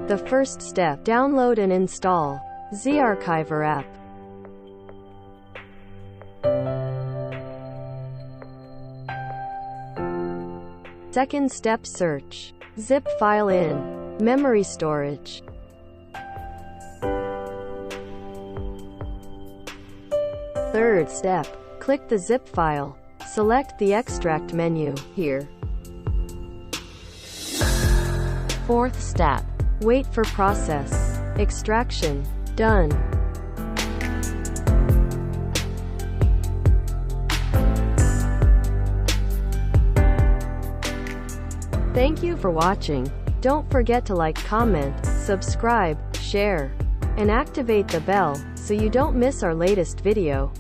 The first step, download and install ZArchiver app. Second step, search zip file in memory storage. Third step, click the zip file. Select the extract menu here. Fourth step, wait for process. Extraction done. Thank you for watching. Don't forget to like, comment, subscribe, share, and activate the bell so you don't miss our latest video.